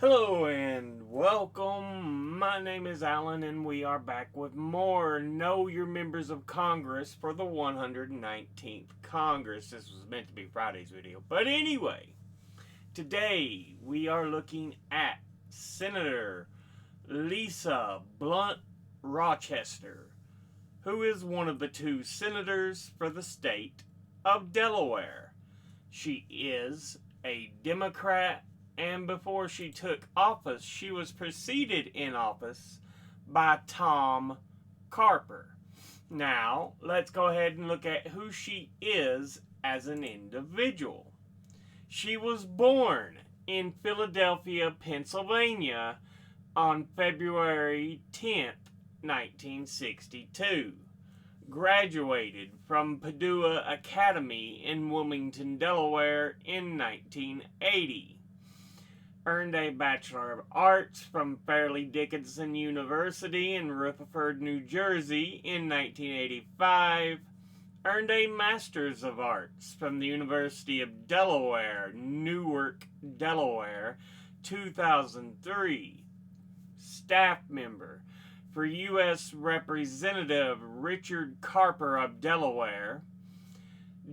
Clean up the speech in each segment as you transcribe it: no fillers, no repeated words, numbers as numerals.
Hello and welcome. My name is Alan, and we are back with more Know Your Members of Congress for the 119th Congress. This was meant to be Friday's video. But anyway, today we are looking at Senator Lisa Blunt Rochester, who is one of the two senators for the state of Delaware. She is a Democrat, and before she took office, she was preceded in office by Tom Carper. Now, let's go ahead and look at who she is as an individual. She was born in Philadelphia, Pennsylvania on February 10th, 1962. Graduated from Padua Academy in Wilmington, Delaware in 1980. Earned a Bachelor of Arts from Fairleigh Dickinson University in Rutherford, New Jersey in 1985. Earned a Master's of Arts from the University of Delaware, Newark, Delaware, 2003. Staff member for U.S. Representative Richard Carper of Delaware.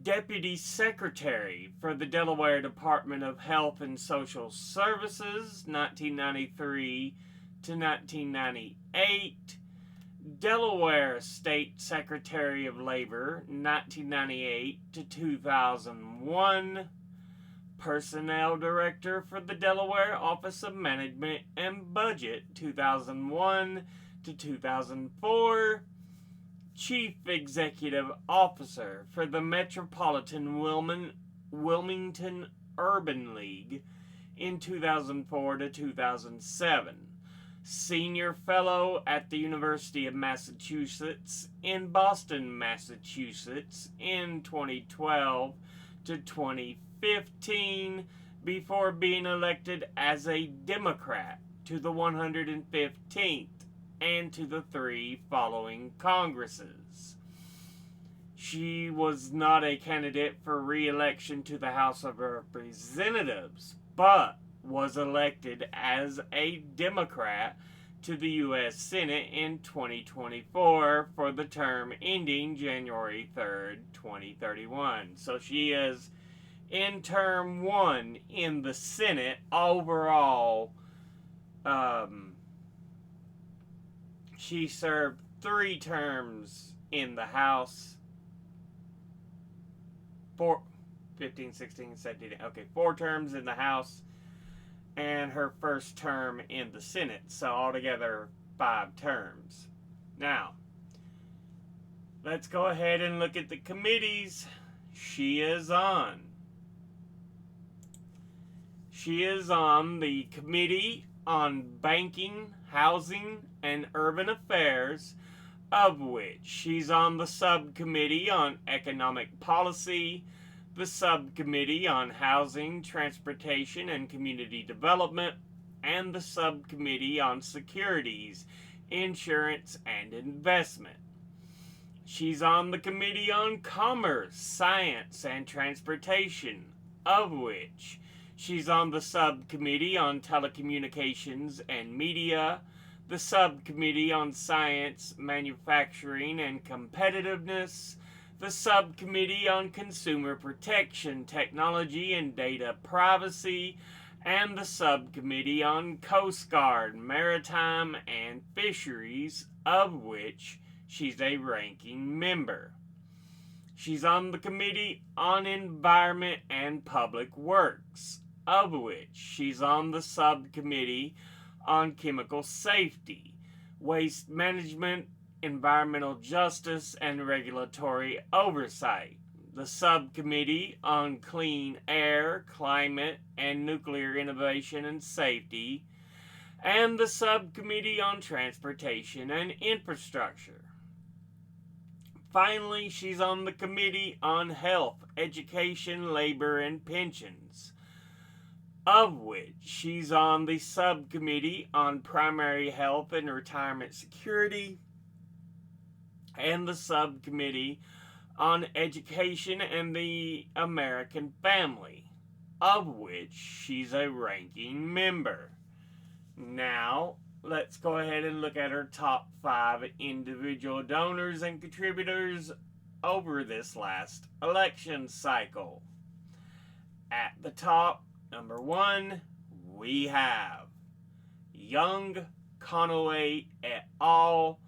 Deputy Secretary for the Delaware Department of Health and Social Services, 1993 to 1998. Delaware State Secretary of Labor, 1998 to 2001. Personnel Director for the Delaware Office of Management and Budget, 2001 to 2004. Chief Executive Officer for the Metropolitan Wilmington Urban League in 2004 to 2007. Senior Fellow at the University of Massachusetts in Boston, Massachusetts in 2012 to 2015 before being elected as a Democrat to the 115th and to the three following Congresses. She was not a candidate for re-election to the House of Representatives, but was elected as a Democrat to the U.S. Senate in 2024 for the term ending January 3rd, 2031. So she is in term one in the Senate overall. She served 3 terms in the House. 15, 16, 17. Okay, 4 terms in the House and her first term in the Senate. So altogether 5 terms. Now, let's go ahead and look at the committees she is on. She is on the Committee on Banking, Housing, and Urban Affairs, of which she's on the Subcommittee on Economic Policy, the Subcommittee on Housing, Transportation, and Community Development, and the Subcommittee on Securities, Insurance, and Investment. She's on the Committee on Commerce, Science, and Transportation, of which she's on the Subcommittee on Telecommunications and Media, the Subcommittee on Science, Manufacturing, and Competitiveness, the Subcommittee on Consumer Protection, Technology, and Data Privacy, and the Subcommittee on Coast Guard, Maritime, and Fisheries, of which she's a ranking member. She's on the Committee on Environment and Public Works, of which she's on the Subcommittee on Chemical Safety, Waste Management, Environmental Justice, and Regulatory Oversight, the Subcommittee on Clean Air, Climate, and Nuclear Innovation and Safety, and the Subcommittee on Transportation and Infrastructure. Finally, she's on the Committee on Health, Education, Labor, and Pensions, of which she's on the Subcommittee on Primary Health and Retirement Security, and the Subcommittee on Education and the American Family, of which she's a ranking member. Now, let's go ahead and look at our top 5 individual donors and contributors over this last election cycle. At the top, number 1, we have Young, Conaway et al.,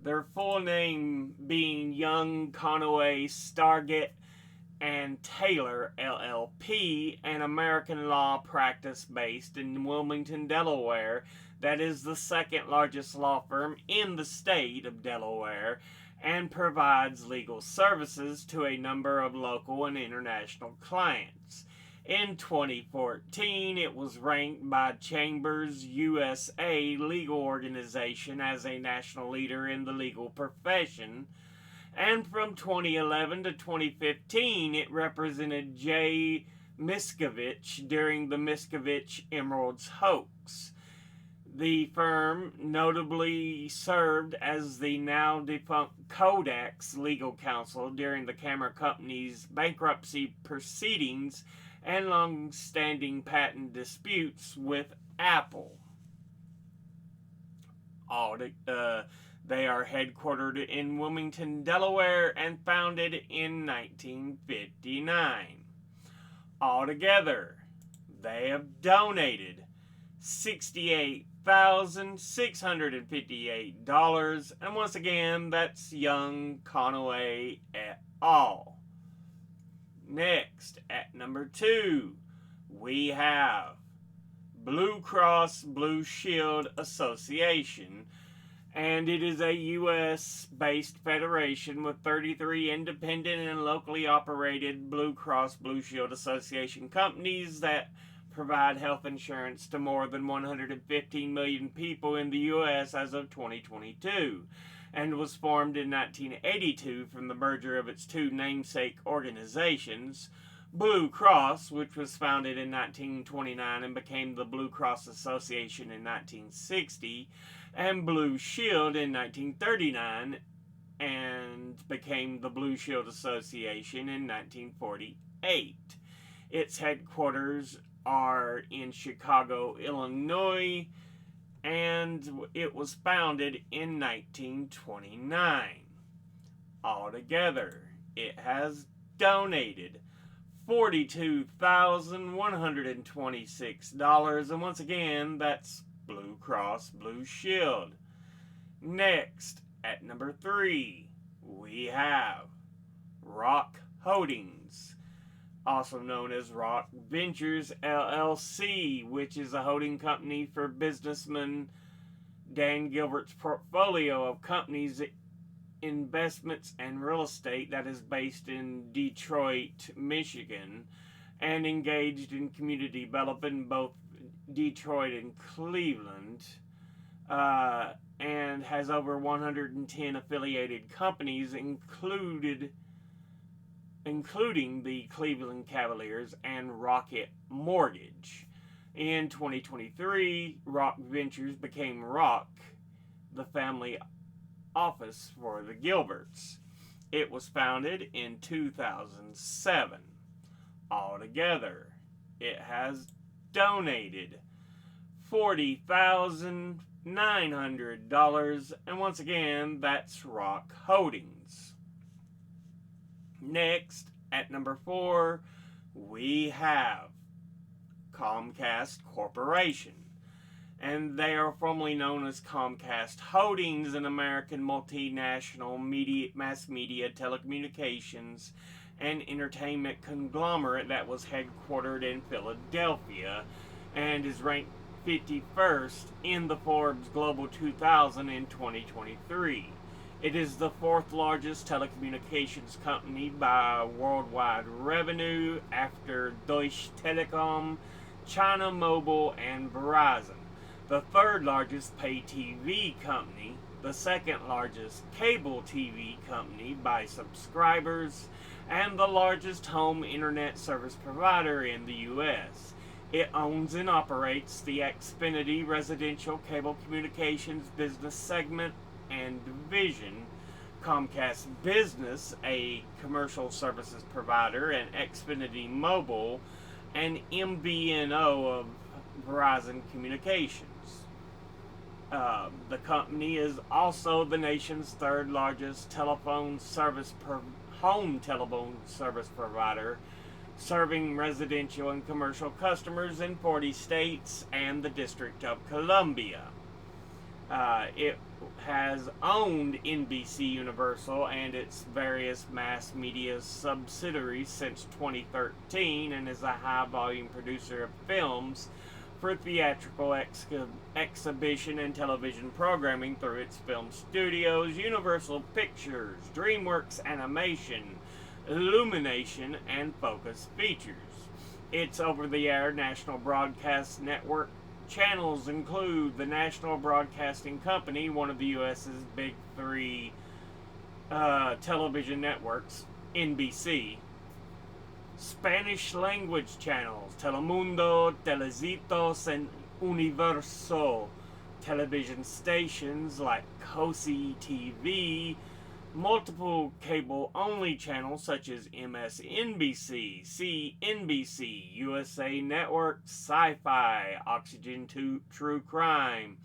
their full name being Young, Conaway, Stargett, and Taylor LLP, an American law practice based in Wilmington, Delaware, that is the second largest law firm in the state of Delaware and provides legal services to a number of local and international clients. In 2014, it was ranked by Chambers USA Legal Organization as a national leader in the legal profession, and from 2011 to 2015, it represented J. Miscavige during the Miscavige Emeralds hoax. The firm notably served as the now defunct Kodak's legal counsel during the camera company's bankruptcy proceedings and long-standing patent disputes with Apple. They are headquartered in Wilmington, Delaware, and founded in 1959. Altogether, they have donated $68,658, and once again, that's Young, Conaway et al. Next, at number 2, we have Blue Cross Blue Shield Association, and it is a U.S.-based federation with 33 independent and locally operated Blue Cross Blue Shield Association companies that provide health insurance to more than 115 million people in the U.S. as of 2022, and was formed in 1982 from the merger of its two namesake organizations, Blue Cross, which was founded in 1929 and became the Blue Cross Association in 1960, and Blue Shield in 1939 and became the Blue Shield Association in 1948. Its headquarters are in Chicago, Illinois, and it was founded in 1929. Altogether, it has donated $42,126, and once again, that's Blue Cross Blue Shield. Next, at number 3, we have Rock Holdings, also known as Rock Ventures LLC, which is a holding company for businessman Dan Gilbert's portfolio of companies, investments, and real estate that is based in Detroit, Michigan, and engaged in community development in both Detroit and Cleveland, and has over 110 affiliated companies, including the Cleveland Cavaliers and Rocket Mortgage. In 2023, Rock Ventures became Rock, the family office for the Gilberts. It was founded in 2007. Altogether, it has donated $40,900, and once again, that's Rock Holdings. Next, at number 4, we have Comcast Corporation, and they are formerly known as Comcast Holdings, an American multinational mass media, telecommunications, and entertainment conglomerate that was headquartered in Philadelphia and is ranked 51st in the Forbes Global 2000 in 2023. It is the 4th largest telecommunications company by worldwide revenue after Deutsche Telekom, China Mobile, and Verizon. The 3rd largest pay TV company, the 2nd largest cable TV company by subscribers, and the largest home internet service provider in the U.S. It owns and operates the Xfinity residential cable communications business segment and division, Comcast Business, a commercial services provider, and Xfinity Mobile, an MVNO of Verizon Communications. The company is also the nation's third largest home telephone service provider, serving residential and commercial customers in 40 states and the District of Columbia. It has owned NBC Universal and its various mass media subsidiaries since 2013 and is a high volume producer of films for theatrical exhibition and television programming through its film studios, Universal Pictures, DreamWorks Animation, Illumination, and Focus Features. Its over-the-air national broadcast network channels include the National Broadcasting Company, one of the U.S.'s big three television networks, NBC, Spanish language channels, Telemundo, Telecitos, and Universo, television stations like COSI TV, multiple cable-only channels such as MSNBC, CNBC, USA Network, Sci-Fi, Oxygen 2 True Crime,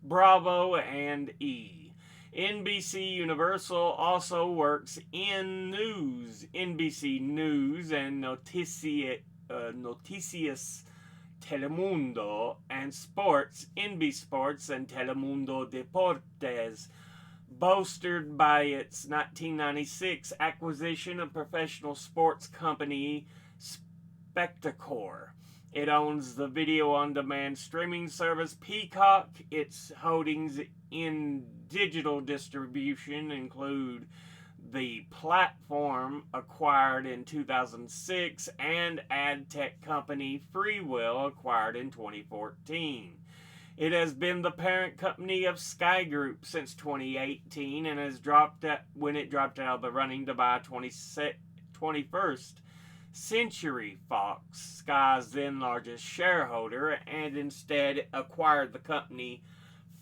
Bravo, and E! NBC Universal also works in news, NBC News and Noticias Telemundo, and sports, NBC Sports and Telemundo Deportes, bolstered by its 1996 acquisition of professional sports company Spectacor. It owns the video-on-demand streaming service Peacock. Its holdings in digital distribution include the platform acquired in 2006 and ad tech company Freewill acquired in 2014. It has been the parent company of Sky Group since 2018 and has dropped out of the running to buy 21st Century Fox, Sky's then largest shareholder, and instead acquired the company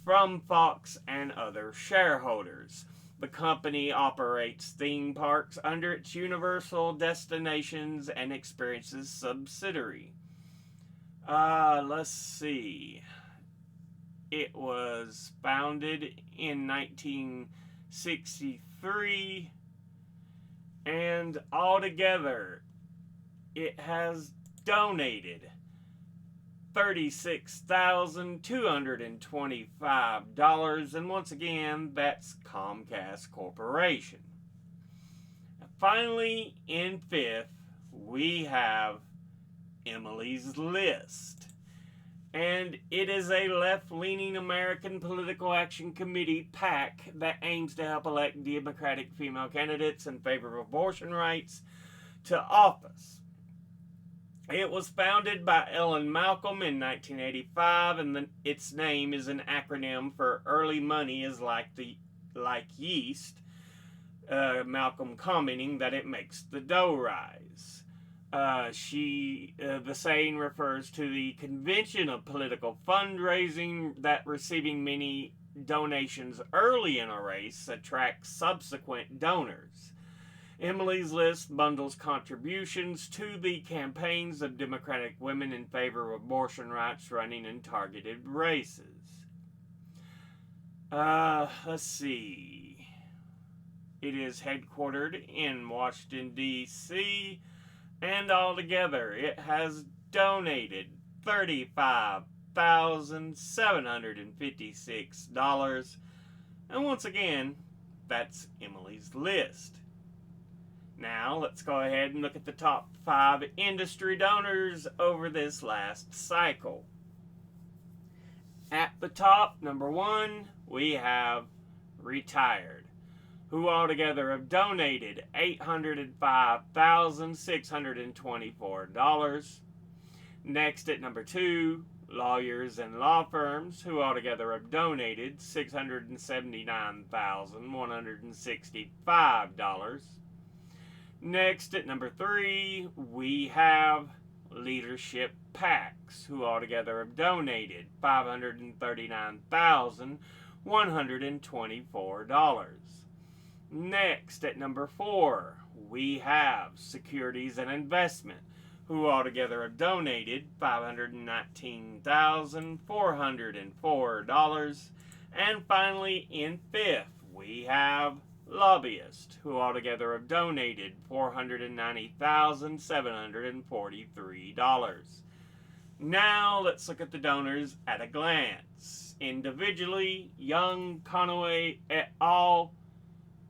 from Fox and other shareholders. The company operates theme parks under its Universal Destinations and Experiences subsidiary. Let's see. It was founded in 1963, and altogether it has donated $36,225, and once again, that's Comcast Corporation. Finally, in fifth, we have Emily's List. And it is a left-leaning American Political Action Committee PAC that aims to help elect Democratic female candidates in favor of abortion rights to office. It was founded by Ellen Malcolm in 1985, and its name is an acronym for "Early Money is like yeast," Malcolm commenting that it makes the dough rise. The saying refers to the convention of political fundraising that receiving many donations early in a race attracts subsequent donors. Emily's List bundles contributions to the campaigns of Democratic women in favor of abortion rights running in targeted races. Let's see. It is headquartered in Washington, D.C., and altogether it has donated $35,756. And once again, that's Emily's List. Now, let's go ahead and look at the top 5 industry donors over this last cycle. At the top, number 1, we have Retired, who altogether have donated $805,624. Next, at number 2, Lawyers and Law Firms, who altogether have donated $679,165. Next, at number 3, we have Leadership PACs, who altogether have donated $539,124. Next, at number 4, we have Securities and Investment, who altogether have donated $519,404. And finally, in fifth, we have lobbyists, who altogether have donated $490,743. Now let's look at the donors at a glance. Individually, Young, Conway et al.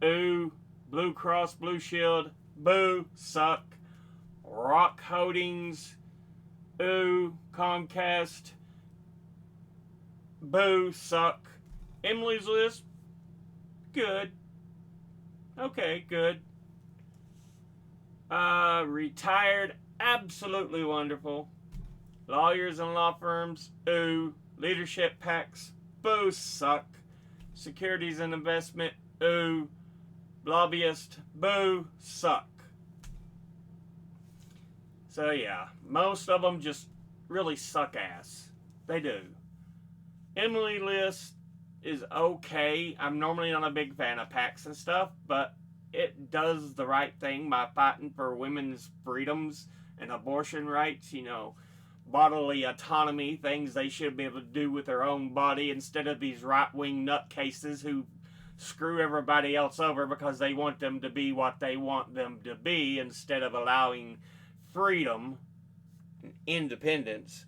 Ooh, Blue Cross Blue Shield, boo, suck. Rock Holdings, ooh, Comcast, boo, suck. Emily's List, good. Okay, good. Retired, absolutely wonderful. Lawyers and law firms, ooh. Leadership PACs, boo, suck. Securities and investment, ooh. Lobbyist, boo, suck. So yeah, most of them just really suck ass. They do. Emily List is okay. I'm normally not a big fan of PACs and stuff, but it does the right thing by fighting for women's freedoms and abortion rights, bodily autonomy, things they should be able to do with their own body instead of these right-wing nutcases who screw everybody else over because they want them to be what they want them to be instead of allowing freedom and independence.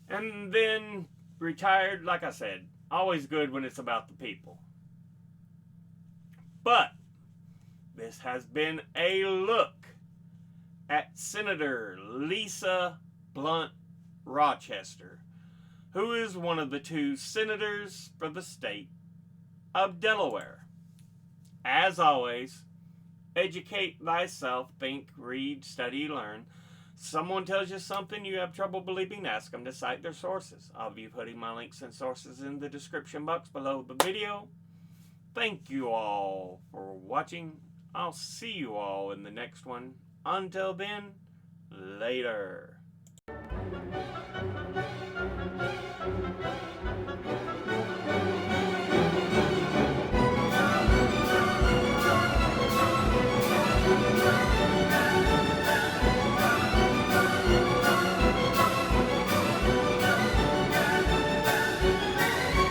And then retired, like I said, always good when it's about the people. But this has been a look at Senator Lisa Blunt Rochester, who is one of the 2 senators for the state of Delaware. As always, educate thyself, think, read, study, learn. Someone tells you something you have trouble believing, ask them to cite their sources. I'll be putting my links and sources in the description box below the video. Thank you all for watching. I'll see you all in the next one. Until then, later.